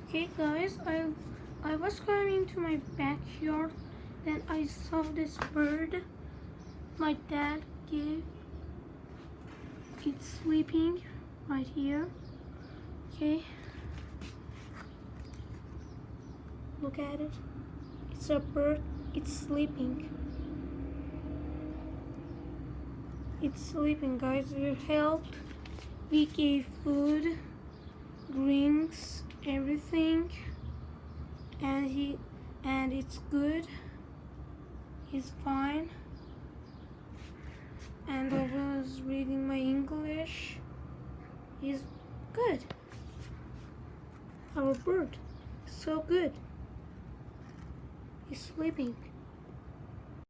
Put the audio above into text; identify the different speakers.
Speaker 1: Okay guys, I was going to my backyard, then I saw this bird my dad gave. It's sleeping right here. Okay, look at it. It's a bird. It's sleeping. It's sleeping, guys. We helped. We gave food, drinks, everything, and it's good. He's fine. And I was reading my English. He's good. Our bird, so good. He's sleeping.